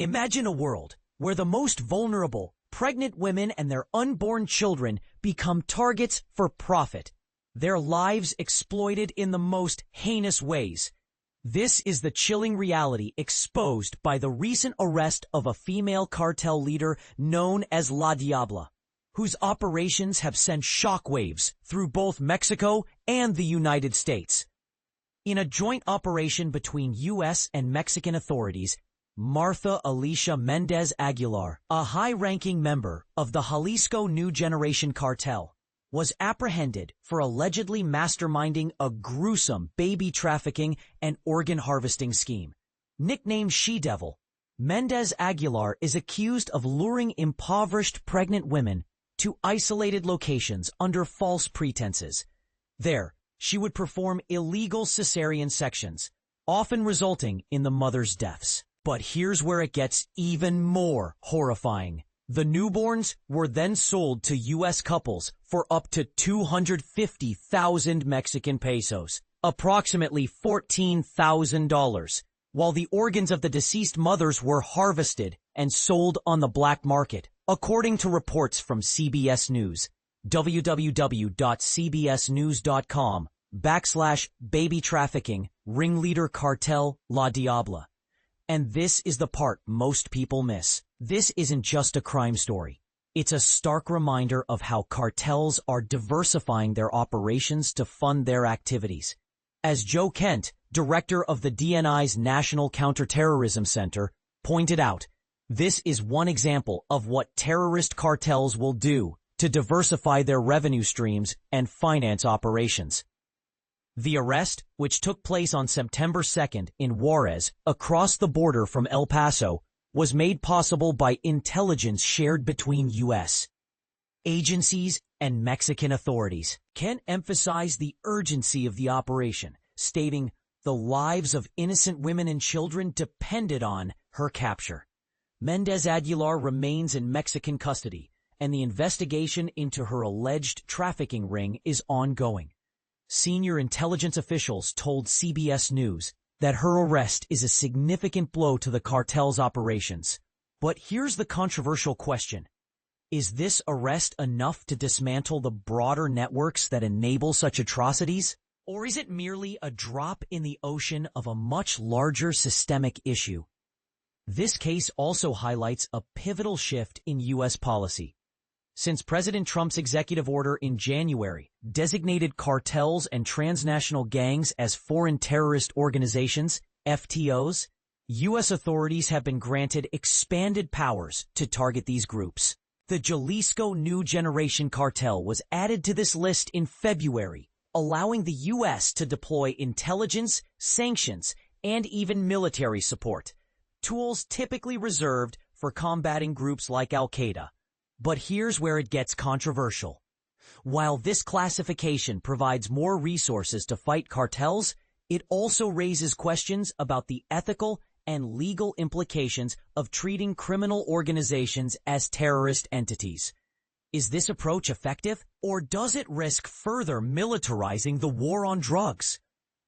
Imagine a world where the most vulnerable, pregnant women and their unborn children become targets for profit, their lives exploited in the most heinous ways. This is the chilling reality exposed by the recent arrest of a female cartel leader known as La Diabla, whose operations have sent shockwaves through both Mexico and the United States. In a joint operation between U.S. and Mexican authorities, Martha Alicia Mendez Aguilar, a high-ranking member of the Jalisco New Generation Cartel, was apprehended for allegedly masterminding a gruesome baby trafficking and organ harvesting scheme. Nicknamed She-Devil, Mendez Aguilar is accused of luring impoverished pregnant women to isolated locations under false pretenses. There, she would perform illegal cesarean sections, often resulting in the mother's deaths. But here's where it gets even more horrifying. The newborns were then sold to U.S. couples for up to 250,000 Mexican pesos, approximately $14,000, while the organs of the deceased mothers were harvested and sold on the black market, according to reports from CBS News. www.cbsnews.com/baby-trafficking ringleader cartel La Diabla. And this is the part most people miss. This isn't just a crime story. It's a stark reminder of how cartels are diversifying their operations to fund their activities. As Joe Kent, director of the DNI's National Counterterrorism Center, pointed out, this is one example of what terrorist cartels will do to diversify their revenue streams and finance operations. The arrest, which took place on September 2nd in Juarez, across the border from El Paso, was made possible by intelligence shared between U.S. agencies and Mexican authorities. Kent emphasized the urgency of the operation, stating the lives of innocent women and children depended on her capture. Mendez Aguilar remains in Mexican custody, and the investigation into her alleged trafficking ring is ongoing. Senior intelligence officials told CBS News that her arrest is a significant blow to the cartel's operations. But here's the controversial question. Is this arrest enough to dismantle the broader networks that enable such atrocities? Or is it merely a drop in the ocean of a much larger systemic issue? This case also highlights a pivotal shift in U.S. policy. Since President Trump's executive order in January designated cartels and transnational gangs as foreign terrorist organizations, FTOs, U.S. authorities have been granted expanded powers to target these groups. The Jalisco New Generation Cartel was added to this list in February, allowing the U.S. to deploy intelligence, sanctions, and even military support, tools typically reserved for combating groups like Al-Qaeda. But here's where it gets controversial. While this classification provides more resources to fight cartels, it also raises questions about the ethical and legal implications of treating criminal organizations as terrorist entities. Is this approach effective, or does it risk further militarizing the war on drugs?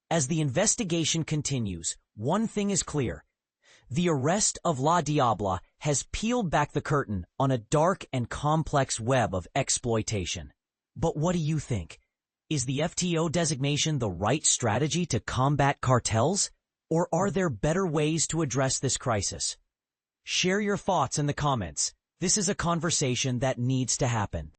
As the investigation continues, one thing is clear. The arrest of La Diabla has peeled back the curtain on a dark and complex web of exploitation. But what do you think? Is the FTO designation the right strategy to combat cartels? Or are there better ways to address this crisis? Share your thoughts in the comments. This is a conversation that needs to happen.